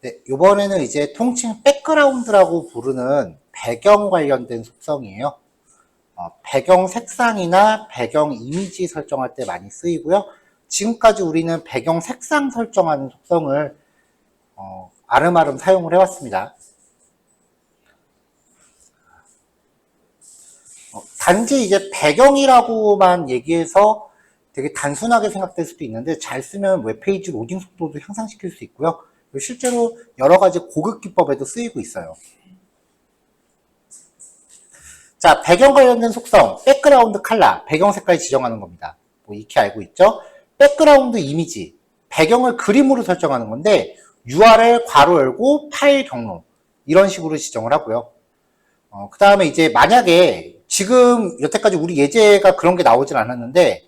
네, 이번에는 이제 통칭 백그라운드라고 부르는 배경 관련된 속성이에요. 배경 색상이나 배경 이미지 설정할 때 많이 쓰이고요. 지금까지 우리는 배경 색상 설정하는 속성을 아름아름 사용을 해왔습니다. 단지 이제 배경이라고만 얘기해서 되게 단순하게 생각될 수도 있는데 잘 쓰면 웹페이지 로딩 속도도 향상시킬 수 있고요. 실제로 여러 가지 고급 기법에도 쓰이고 있어요. 자, 배경 관련된 속성, 백그라운드 컬러, 배경 색깔 지정하는 겁니다. 뭐 익히 알고 있죠? 백그라운드 이미지, 배경을 그림으로 설정하는 건데 URL 괄호 열고 파일 경로 이런 식으로 지정을 하고요. 그 다음에 이제 만약에 지금 여태까지 우리 예제가 그런 게 나오진 않았는데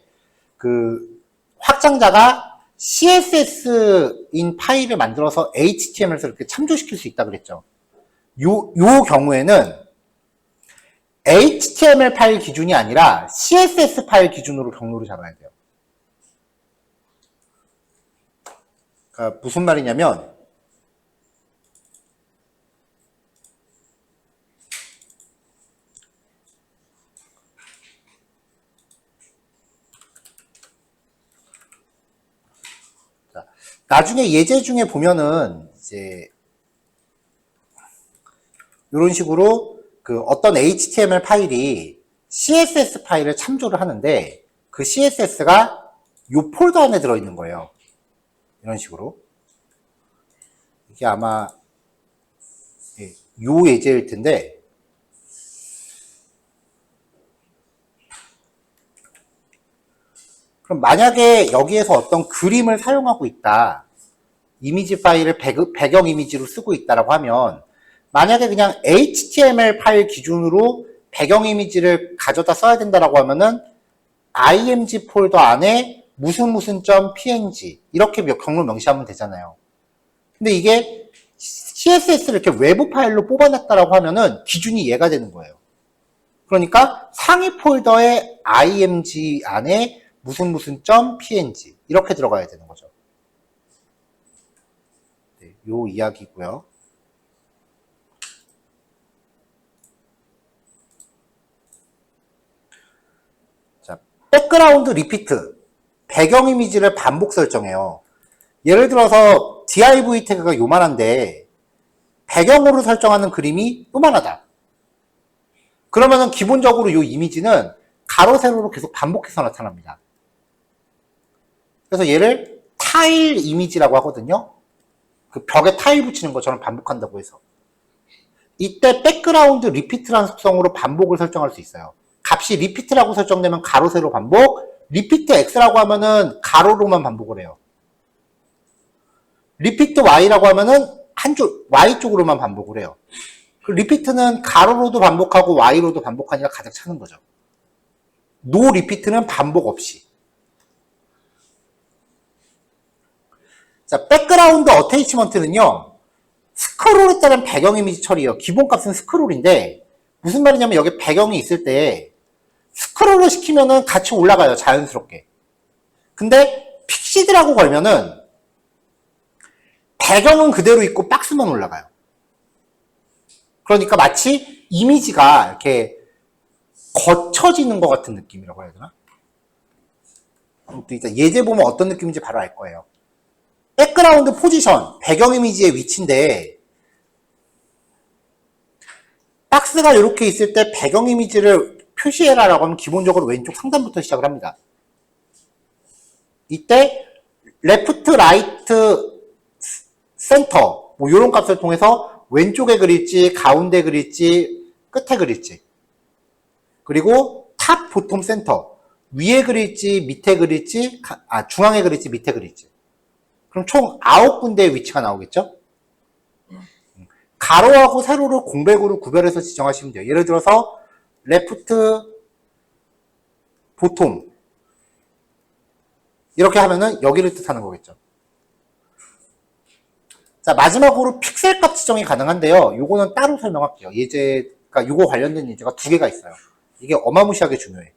그 확장자가 CSS인 파일을 만들어서 HTML에서 이렇게 참조시킬 수 있다 그랬죠. 요 경우에는 HTML 파일 기준이 아니라 CSS 파일 기준으로 경로를 잡아야 돼요. 그러니까 무슨 말이냐면 나중에 예제 중에 보면은 이제 이런 식으로 그 어떤 HTML 파일이 CSS 파일을 참조를 하는데 그 CSS가 요 폴더 안에 들어있는 거예요. 이런 식으로. 이게 아마 요 예제일 텐데 그럼 만약에 여기에서 어떤 그림을 사용하고 있다. 이미지 파일을 배경 이미지로 쓰고 있다라고 하면 만약에 그냥 HTML 파일 기준으로 배경 이미지를 가져다 써야 된다라고 하면은 img 폴더 안에 무슨 .png 이렇게 경로 명시하면 되잖아요. 근데 이게 CSS를 이렇게 외부 파일로 뽑아냈다라고 하면은 기준이 얘가 되는 거예요. 그러니까 상위 폴더의 img 안에 무슨 .png 이렇게 들어가야 되는 거죠. 네, 요 이야기고요. 자, 백그라운드 리피트 배경 이미지를 반복 설정해요. 예를 들어서 div 태그가 요만한데 배경으로 설정하는 그림이 요만하다. 그러면은 기본적으로 요 이미지는 가로 세로로 계속 반복해서 나타납니다. 그래서 얘를 타일 이미지라고 하거든요. 그 벽에 타일 붙이는 것처럼 반복한다고 해서. 이때 백그라운드 리피트라는 속성으로 반복을 설정할 수 있어요. 값이 리피트라고 설정되면 가로 세로 반복, 리피트 x라고 하면은 가로로만 반복을 해요. 리피트 y라고 하면은 한쪽 y 쪽으로만 반복을 해요. 리피트는 가로로도 반복하고 y로도 반복하니까 가득 차는 거죠. 노 리피트는 반복 없이. 자, 백그라운드 어테이치먼트는요. 스크롤에 따른 배경 이미지 처리예요. 기본값은 스크롤인데 무슨 말이냐면 여기 배경이 있을 때 스크롤을 시키면은 같이 올라가요. 자연스럽게. 근데 픽시드라고 걸면은 배경은 그대로 있고 박스만 올라가요. 그러니까 마치 이미지가 이렇게 거쳐지는 것 같은 느낌이라고 해야 되나? 예제 보면 어떤 느낌인지 바로 알 거예요. 백그라운드 포지션, 배경 이미지의 위치인데 박스가 이렇게 있을 때 배경 이미지를 표시해라 라고 하면 기본적으로 왼쪽 상단부터 시작을 합니다. 이때 레프트, 라이트, 센터 뭐 이런 값을 통해서 왼쪽에 그릴지 가운데 그릴지 끝에 그릴지 그리고 탑, 보톰, 센터 위에 그릴지 밑에 그릴지 중앙에 그릴지 밑에 그릴지 그럼 총 9군데의 위치가 나오겠죠? 가로하고 세로를 공백으로 구별해서 지정하시면 돼요. 예를 들어서 레프트, 보톰 이렇게 하면은 여기를 뜻하는 거겠죠. 자, 마지막으로 픽셀 값 지정이 가능한데요. 요거는 따로 설명할게요. 예제가 요거 관련된 예제가 2개가 있어요. 이게 어마무시하게 중요해.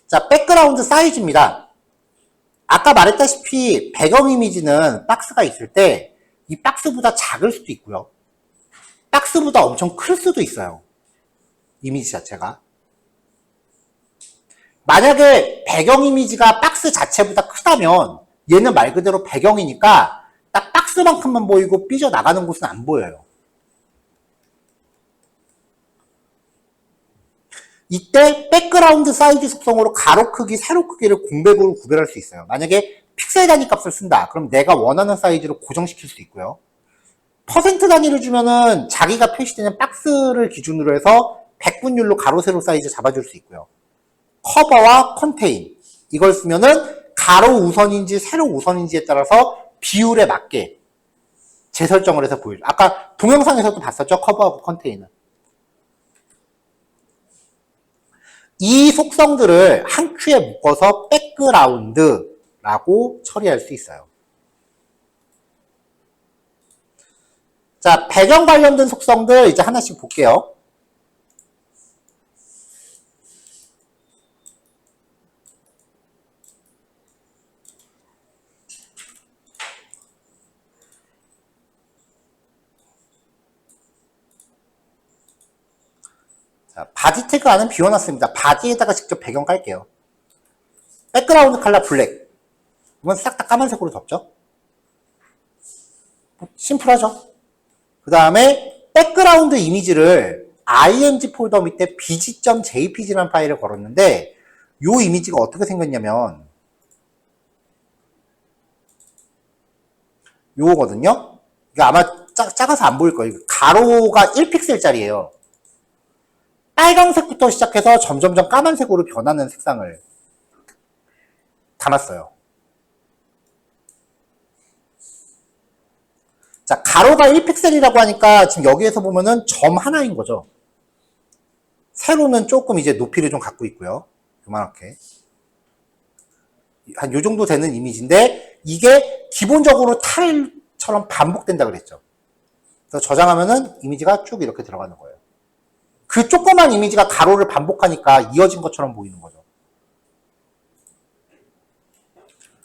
자, 백그라운드 사이즈입니다. 아까 말했다시피 배경 이미지는 박스가 있을 때 이 박스보다 작을 수도 있고요. 박스보다 엄청 클 수도 있어요. 이미지 자체가. 만약에 배경 이미지가 박스 자체보다 크다면 얘는 말 그대로 배경이니까 딱 박스만큼만 보이고 삐져나가는 곳은 안 보여요. 이때 백그라운드 사이즈 속성으로 가로 크기, 세로 크기를 공백으로 구별할 수 있어요. 만약에 픽셀 단위 값을 쓴다. 그럼 내가 원하는 사이즈로 고정시킬 수 있고요. 퍼센트 단위를 주면은 자기가 표시되는 박스를 기준으로 해서 백분율로 가로, 세로 사이즈 잡아줄 수 있고요. 커버와 컨테인 이걸 쓰면은 가로 우선인지 세로 우선인지에 따라서 비율에 맞게 재설정을 해서 보여줘. 아까 동영상에서도 봤었죠? 커버하고 컨테인은. 이 속성들을 한 큐에 묶어서 백그라운드라고 처리할 수 있어요. 자, 배경 관련된 속성들 이제 하나씩 볼게요. 자, 바디 태그 안은 비워놨습니다. 바디에다가 직접 배경 깔게요. 백그라운드 컬러 블랙. 이건 싹 다 까만색으로 덮죠. 심플하죠. 그 다음에 백그라운드 이미지를 img 폴더 밑에 bg.jpg라는 파일을 걸었는데 이 이미지가 어떻게 생겼냐면 요거거든요. 이게 아마 작아서 안 보일 거예요. 가로가 1픽셀짜리예요. 빨간색부터 시작해서 점점점 까만색으로 변하는 색상을 담았어요. 자, 가로가 1픽셀이라고 하니까 지금 여기에서 보면은 점 하나인 거죠. 세로는 조금 이제 높이를 좀 갖고 있고요. 요만하게. 한 요 정도 되는 이미지인데 이게 기본적으로 타일처럼 반복된다 그랬죠. 그래서 저장하면은 이미지가 쭉 이렇게 들어가는 거예요. 그 조그만 이미지가 가로를 반복하니까 이어진 것처럼 보이는 거죠.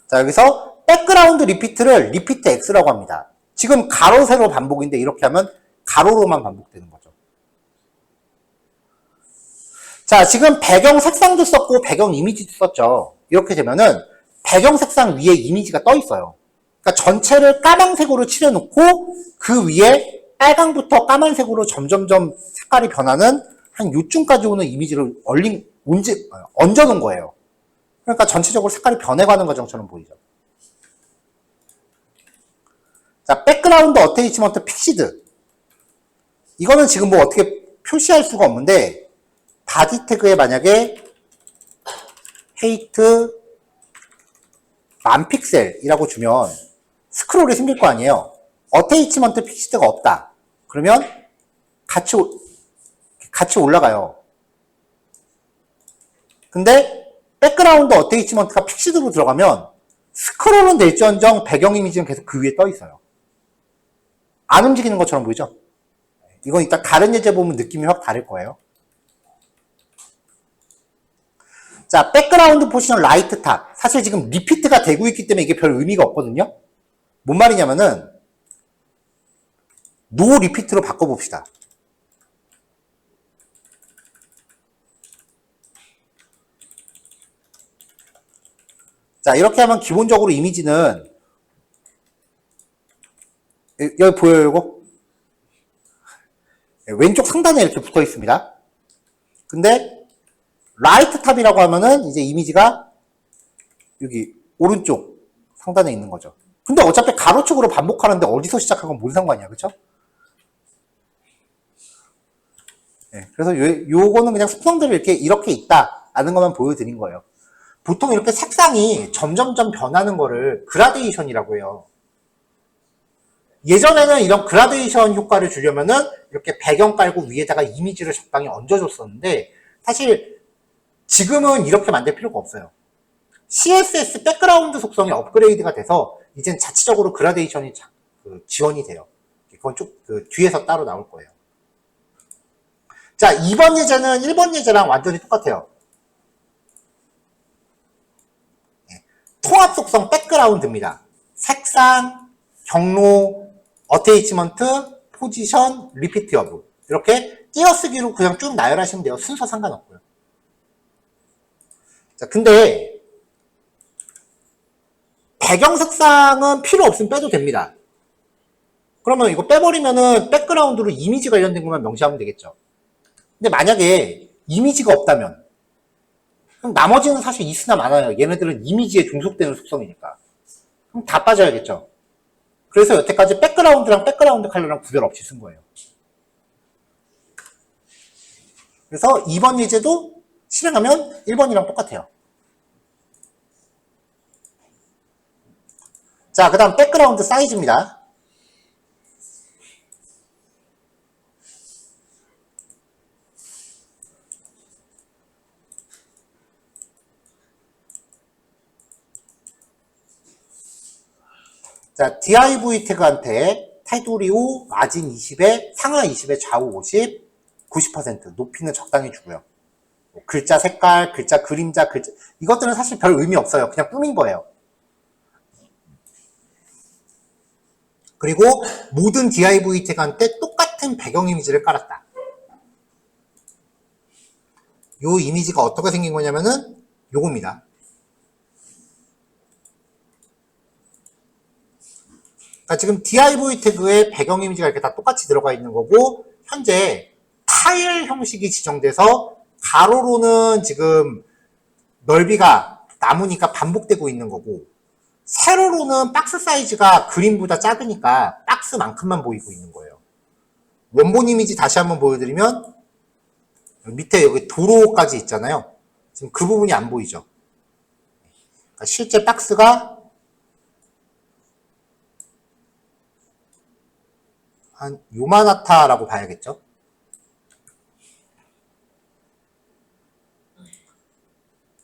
자, 여기서 백그라운드 리피트를 리피트 X라고 합니다. 지금 가로, 세로 반복인데 이렇게 하면 가로로만 반복되는 거죠. 자, 지금 배경 색상도 썼고 배경 이미지도 썼죠. 이렇게 되면은 배경 색상 위에 이미지가 떠 있어요. 그러니까 전체를 까만색으로 칠해놓고 그 위에 빨강부터 까만색으로 점점점 색깔이 변하는 한 요쯤까지 오는 이미지를 얹어놓은 거예요. 그러니까 전체적으로 색깔이 변해가는 과정처럼 보이죠. 자, 백그라운드 어테이치먼트 픽시드. 이거는 지금 뭐 어떻게 표시할 수가 없는데 바디 태그에 만약에 헤이트 1000픽셀이라고 주면 스크롤이 생길 거 아니에요. 어테이치먼트 픽시드가 없다. 그러면 같이 올라가요. 근데 백그라운드 어테이치먼트가 픽시드로 들어가면 스크롤은 될지언정 배경 이미지는 계속 그 위에 떠 있어요. 안 움직이는 것처럼 보이죠? 이건 이따 다른 예제 보면 느낌이 확 다를 거예요. 자, 백그라운드 포지션 라이트 탑. 사실 지금 리피트가 되고 있기 때문에 이게 별 의미가 없거든요. 뭔 말이냐면은 노 리피트로 바꿔봅시다. 자, 이렇게 하면 기본적으로 이미지는 여기 보여요, 이거? 왼쪽 상단에 이렇게 붙어 있습니다. 근데 라이트 탑이라고 하면은 이제 이미지가 여기 오른쪽 상단에 있는 거죠. 근데 어차피 가로축으로 반복하는데 어디서 시작하고 뭔 상관이야, 그쵸? 네, 그래서 요거는 그냥 속성들이 이렇게 있다라는 것만 보여드린 거예요. 보통 이렇게 색상이 점점점 변하는 거를 그라데이션이라고 해요. 예전에는 이런 그라데이션 효과를 주려면은 이렇게 배경 깔고 위에다가 이미지를 적당히 얹어줬었는데 사실 지금은 이렇게 만들 필요가 없어요. CSS 백그라운드 속성이 업그레이드가 돼서 이젠 자체적으로 그라데이션이 지원이 돼요. 그건 쭉 뒤에서 따로 나올 거예요. 자, 2번 예제는 1번 예제랑 완전히 똑같아요. 통합 속성 백그라운드입니다. 색상, 경로, 어테이치먼트, 포지션, 리피트 여부. 이렇게 띄어쓰기로 그냥 쭉 나열하시면 돼요. 순서 상관없고요. 자, 근데 배경 색상은 필요 없으면 빼도 됩니다. 그러면 이거 빼버리면은 백그라운드로 이미지 관련된 것만 명시하면 되겠죠. 근데 만약에 이미지가 없다면 그럼 나머지는 사실 있으나 많아요. 얘네들은 이미지에 종속되는 속성이니까. 그럼 다 빠져야겠죠. 그래서 여태까지 백그라운드랑 백그라운드 컬러랑 구별 없이 쓴 거예요. 그래서 2번 예제도 실행하면 1번이랑 똑같아요. 자, 그 다음 백그라운드 사이즈입니다. 자, div 태그한테 테두리 5, 마진 20에 상하 20에 좌우 50, 90% 높이는 적당히 주고요. 글자 색깔, 글자 그림자, 글자 이것들은 사실 별 의미 없어요. 그냥 꾸민 거예요. 그리고 모든 div 태그한테 똑같은 배경 이미지를 깔았다. 요 이미지가 어떻게 생긴 거냐면은 요겁니다. 그러니까 지금 div 태그에 배경 이미지가 이렇게 다 똑같이 들어가 있는 거고, 현재 타일 형식이 지정돼서 가로로는 지금 넓이가 남으니까 반복되고 있는 거고, 세로로는 박스 사이즈가 그림보다 작으니까 박스만큼만 보이고 있는 거예요. 원본 이미지 다시 한번 보여드리면 밑에 여기 도로까지 있잖아요. 지금 그 부분이 안 보이죠. 그러니까 실제 박스가 한 요만하다라고 봐야겠죠.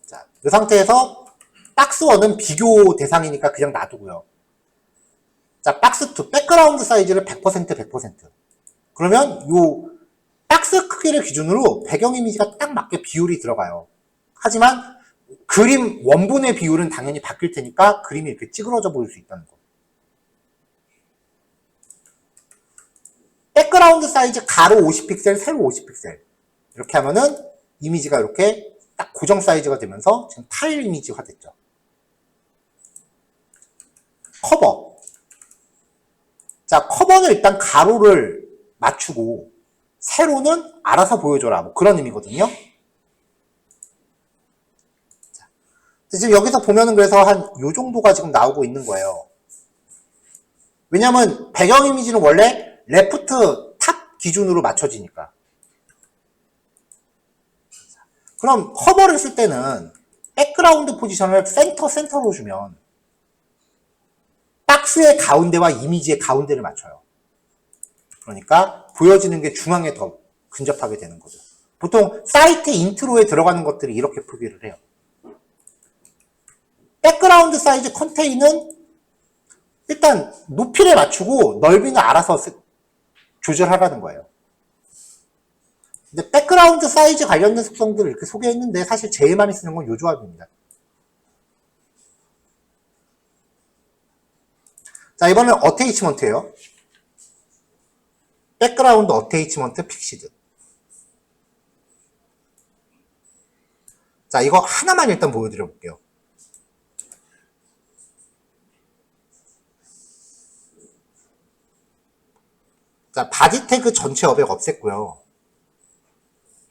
자, 이 상태에서 박스 1은 비교 대상이니까 그냥 놔두고요. 자, 박스 2 백그라운드 사이즈를 100% 그러면 요 박스 크기를 기준으로 배경 이미지가 딱 맞게 비율이 들어가요. 하지만 그림 원본의 비율은 당연히 바뀔 테니까 그림이 이렇게 찌그러져 보일 수 있다는 거. 백그라운드 사이즈 가로 50픽셀, 세로 50픽셀 이렇게 하면은 이미지가 이렇게 딱 고정 사이즈가 되면서 지금 타일 이미지화 됐죠. 커버. 자, 커버는 일단 가로를 맞추고 세로는 알아서 보여줘라. 뭐 그런 의미거든요. 자, 지금 여기서 보면은 그래서 한 요 정도가 지금 나오고 있는 거예요. 왜냐면 배경 이미지는 원래 레프트 탑 기준으로 맞춰지니까. 그럼 커버를 쓸 때는 백그라운드 포지션을 센터로 주면 박스의 가운데와 이미지의 가운데를 맞춰요. 그러니까 보여지는 게 중앙에 더 근접하게 되는 거죠. 보통 사이트 인트로에 들어가는 것들이 이렇게 표기를 해요. 백그라운드 사이즈 컨테인은 일단 높이를 맞추고 넓이는 알아서 조절하라는 거예요. 근데 백그라운드 사이즈 관련된 속성들을 이렇게 소개했는데 사실 제일 많이 쓰는 건 요 조합입니다. 자, 이번엔 어테이치먼트예요. 백그라운드 어테이치먼트 픽시드. 자, 이거 하나만 일단 보여드려 볼게요. 자, 바디 태그 전체 여백 없앴고요.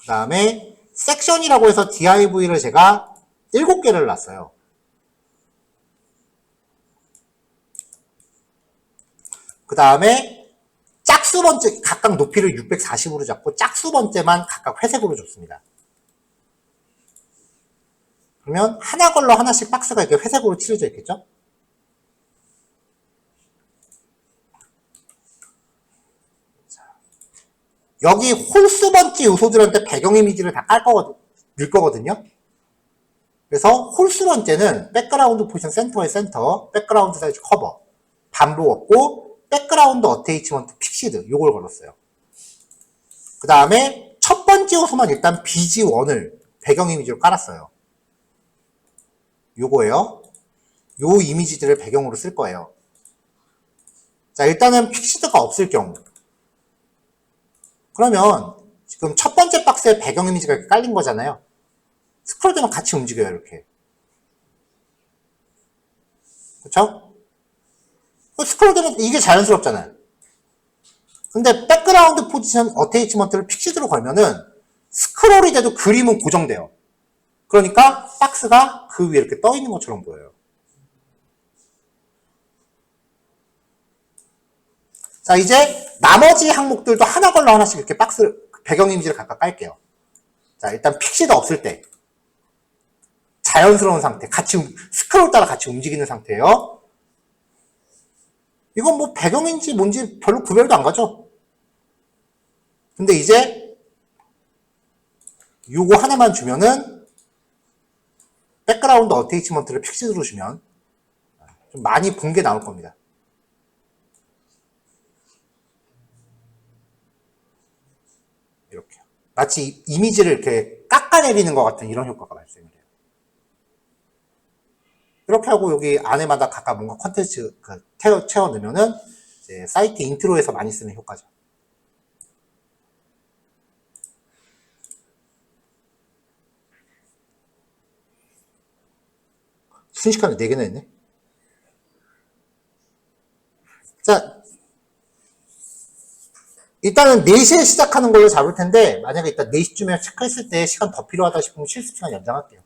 그 다음에 섹션이라고 해서 div를 제가 7개를 놨어요. 그 다음에 짝수 번째 각각 높이를 640으로 잡고 짝수 번째만 각각 회색으로 줬습니다. 그러면 하나 걸러 하나씩 박스가 이렇게 회색으로 칠해져 있겠죠? 여기 홀수 번째 요소들한테 배경 이미지를 다 넣을 거거든요. 그래서 홀수 번째는 백그라운드 포지션 센터의 센터, 백그라운드 사이즈 커버, 반복 없고 백그라운드 어테이치먼트 픽시드 요걸 걸었어요. 그 다음에 첫 번째 요소만 일단 BG1을 배경 이미지로 깔았어요. 요거예요. 요 이미지들을 배경으로 쓸 거예요. 자, 일단은 픽시드가 없을 경우. 그러면 지금 첫 번째 박스에 배경 이미지가 이렇게 깔린 거잖아요. 스크롤되면 같이 움직여요, 이렇게. 그쵸? 스크롤되면 이게 자연스럽잖아요. 근데 백그라운드 포지션 어테이치먼트를 픽시드로 걸면은 스크롤이 돼도 그림은 고정돼요. 그러니까 박스가 그 위에 이렇게 떠 있는 것처럼 보여요. 자, 이제 나머지 항목들도 하나 걸러 하나씩 이렇게 박스 배경 이미지를 각각 깔게요. 자, 일단 픽시드 없을 때 자연스러운 상태, 같이 스크롤 따라 같이 움직이는 상태예요. 이건 뭐 배경인지 뭔지 별로 구별도 안 가죠. 근데 이제 요거 하나만 주면은 백그라운드 어테이치먼트를 픽시드로 주면 좀 많이 본 게 나올 겁니다. 이렇게 마치 이미지를 이렇게 깎아내리는 것 같은 이런 효과가 발생을 해요. 이렇게 하고 여기 안에마다 각각 뭔가 콘텐츠 채워 넣으면은 이제 사이트 인트로에서 많이 쓰는 효과죠. 순식간에 4개나 했네. 자, 일단은 4시에 시작하는 걸로 잡을 텐데 만약에 일단 4시쯤에 체크했을 때 시간 더 필요하다 싶으면 실습 시간 연장할게요.